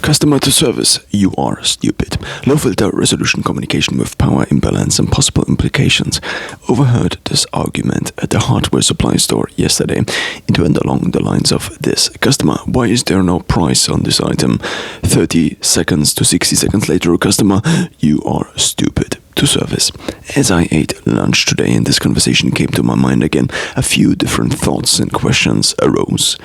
Customer to service, you are stupid. Low filter resolution communication with power imbalance and possible implications. Overheard this argument at the hardware supply store yesterday. It went along the lines of this. Customer, why is there no price on this item? 30 seconds to 60 seconds later, customer, you are stupid. To service. As I ate lunch today and this conversation came to my mind again, a few different thoughts and questions arose.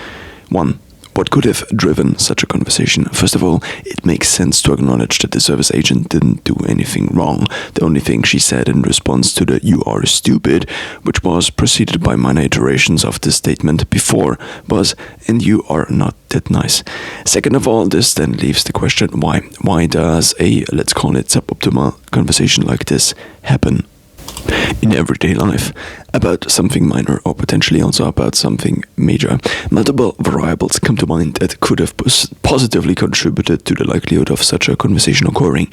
1. What could have driven such a conversation? First of all, it makes sense to acknowledge that the service agent didn't do anything wrong. The only thing she said in response to the "you are stupid," which was preceded by minor iterations of this statement before, was "and you are not that nice." Second of all, this then leaves the question why. Why does a, let's call it, suboptimal conversation like this happen in everyday life about something minor or potentially also about something major? Multiple variables come to mind that could have positively contributed to the likelihood of such a conversation occurring.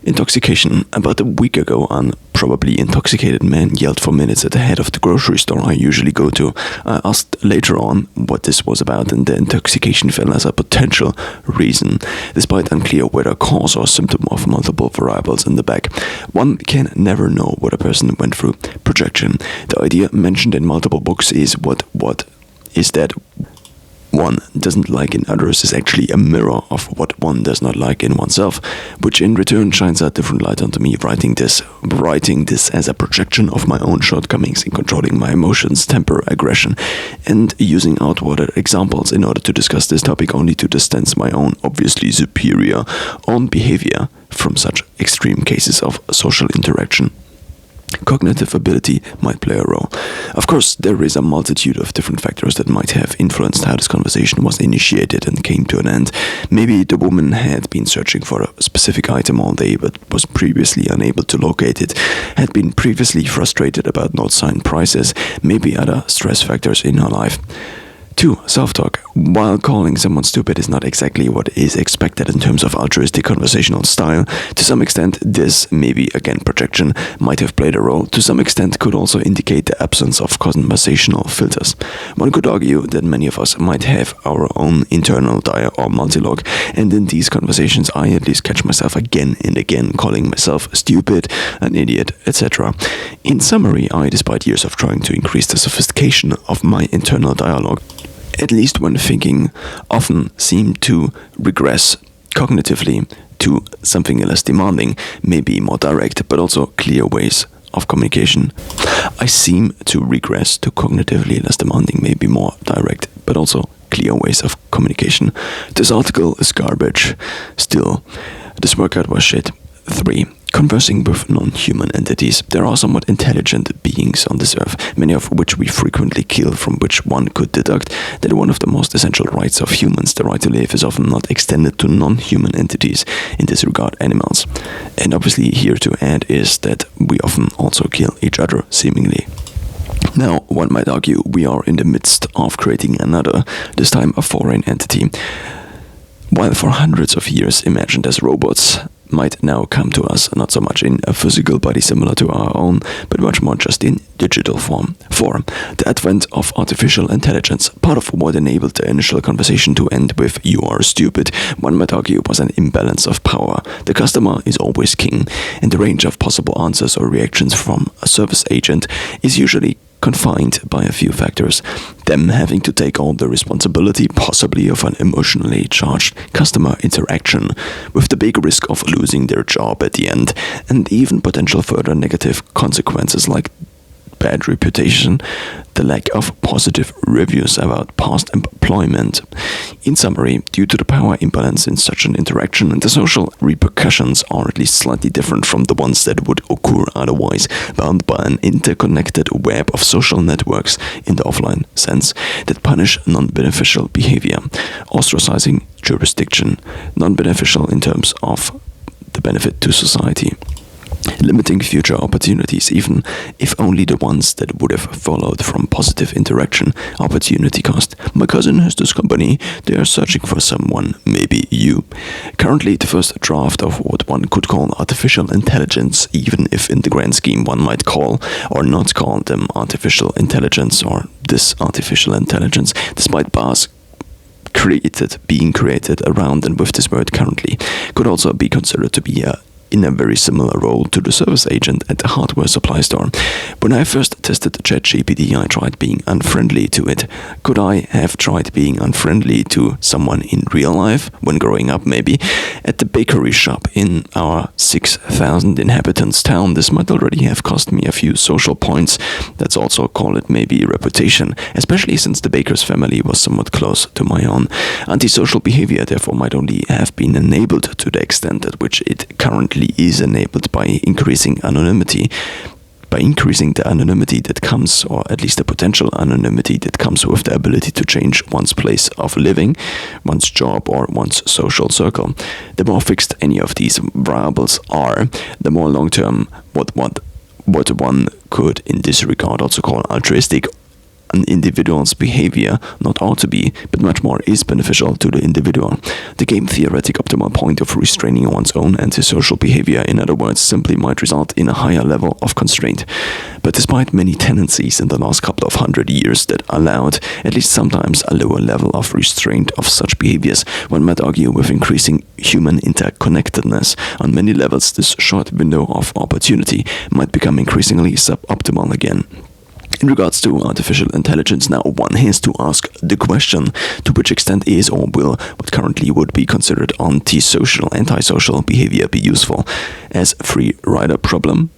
Intoxication. About a week ago, an probably intoxicated man yelled for minutes at the head of the grocery store I usually go to. I asked later on what this was about, and the intoxication fell as a potential reason, despite unclear whether cause or symptom of multiple variables in the back. One can never know what a person went through. Projection. The idea mentioned in multiple books is what is that one doesn't like in others is actually a mirror of what one does not like in oneself, which in return shines a different light onto me. Writing this as a projection of my own shortcomings in controlling my emotions, temper, aggression, and using outwarded examples in order to discuss this topic only to distance my own obviously superior own behavior from such extreme cases of social interaction. Cognitive ability might play a role. Of course, there is a multitude of different factors that might have influenced how this conversation was initiated and came to an end. Maybe the woman had been searching for a specific item all day but was previously unable to locate it, had been previously frustrated about not signed prices, maybe other stress factors in her life. 2. Self-talk. While calling someone stupid is not exactly what is expected in terms of altruistic conversational style, to some extent this, maybe again projection, might have played a role. To some extent could also indicate the absence of conversational filters. One could argue that many of us might have our own internal dialogue or multilogue, and in these conversations I at least catch myself again and again calling myself stupid, an idiot, etc. In summary, I, despite years of trying to increase the sophistication of my internal dialogue, at least when thinking, often seem to regress cognitively to something less demanding, maybe more direct, but also clear ways of communication. I seem to regress to cognitively less demanding, maybe more direct, but also clear ways of communication. This article is garbage. Still, this workout was shit. 3. Conversing with non-human entities. There are somewhat intelligent beings on this earth, many of which we frequently kill, from which one could deduct that one of the most essential rights of humans, the right to live, is often not extended to non-human entities, in this regard animals. And obviously here to add is that we often also kill each other, seemingly. Now, one might argue we are in the midst of creating another, this time a foreign entity. While for hundreds of years imagined as robots, might now come to us not so much in a physical body similar to our own, but much more just in digital form. 4. The advent of artificial intelligence, part of what enabled the initial conversation to end with "you are stupid," one might argue was an imbalance of power. The customer is always king, and the range of possible answers or reactions from a service agent is usually confined by a few factors, them having to take all the responsibility possibly of an emotionally charged customer interaction, with the big risk of losing their job at the end, and even potential further negative consequences like bad reputation, the lack of positive reviews about past employment. In summary, due to the power imbalance in such an interaction, the social repercussions are at least slightly different from the ones that would occur otherwise, bound by an interconnected web of social networks in the offline sense that punish non-beneficial behavior, ostracizing jurisdiction, non-beneficial in terms of the benefit to society, limiting future opportunities, even if only the ones that would have followed from positive interaction. Opportunity cost. My cousin has this company, they are searching for someone, maybe you. Currently the first draft of what one could call artificial intelligence, even if in the grand scheme one might call or not call them artificial intelligence or this artificial intelligence, despite Barr's being created around and with this word currently could also be considered to be in a very similar role to the service agent at the hardware supply store. When I first tested ChatGPT, I tried being unfriendly to it. Could I have tried being unfriendly to someone in real life when growing up, maybe? At the bakery shop in our 6,000 inhabitants town, this might already have cost me a few social points. Let's also call it maybe reputation, especially since the baker's family was somewhat close to my own. Antisocial behavior therefore might only have been enabled to the extent at which it currently is enabled by increasing anonymity. By increasing the anonymity that comes, or at least the potential anonymity that comes with the ability to change one's place of living, one's job, or one's social circle. The more fixed any of these variables are, the more long-term what one could in this regard also call altruistic an individual's behavior not ought to be, but much more is beneficial to the individual. The game theoretic optimal point of restraining one's own antisocial behavior, in other words, simply might result in a higher level of constraint. But despite many tendencies in the last couple of 100 years that allowed, at least sometimes, a lower level of restraint of such behaviors, one might argue with increasing human interconnectedness on many levels, this short window of opportunity might become increasingly suboptimal again. In regards to artificial intelligence, now one has to ask the question, to which extent is or will what currently would be considered antisocial behavior be useful as free rider problem?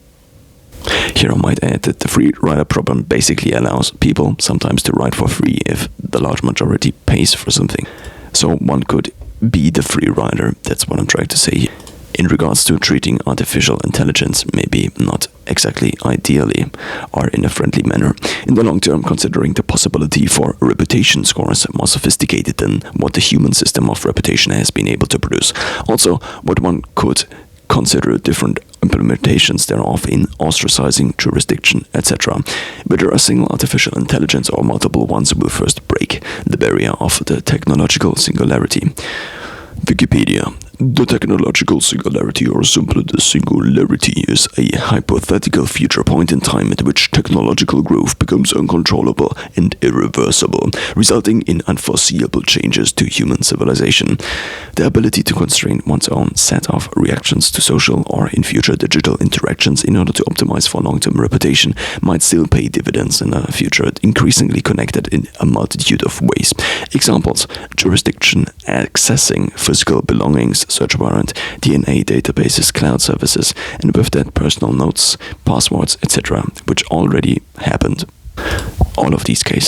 Here I might add that the free rider problem basically allows people sometimes to ride for free if the large majority pays for something. So one could be the free rider, that's what I'm trying to say here. In regards to treating artificial intelligence, maybe not exactly ideally or in a friendly manner. In the long term, considering the possibility for reputation scores more sophisticated than what the human system of reputation has been able to produce. Also, what one could consider different implementations thereof in ostracizing jurisdiction, etc. Whether a single artificial intelligence or multiple ones will first break the barrier of the technological singularity. Wikipedia. The technological singularity, or simply the singularity, is a hypothetical future point in time at which technological growth becomes uncontrollable and irreversible, resulting in unforeseeable changes to human civilization. The ability to constrain one's own set of reactions to social or in future digital interactions in order to optimize for long-term reputation might still pay dividends in a future increasingly connected in a multitude of ways. Examples: jurisdiction accessing physical belongings, search warrant, DNA databases, cloud services, and with that personal notes, passwords, etc., which already happened. All of these cases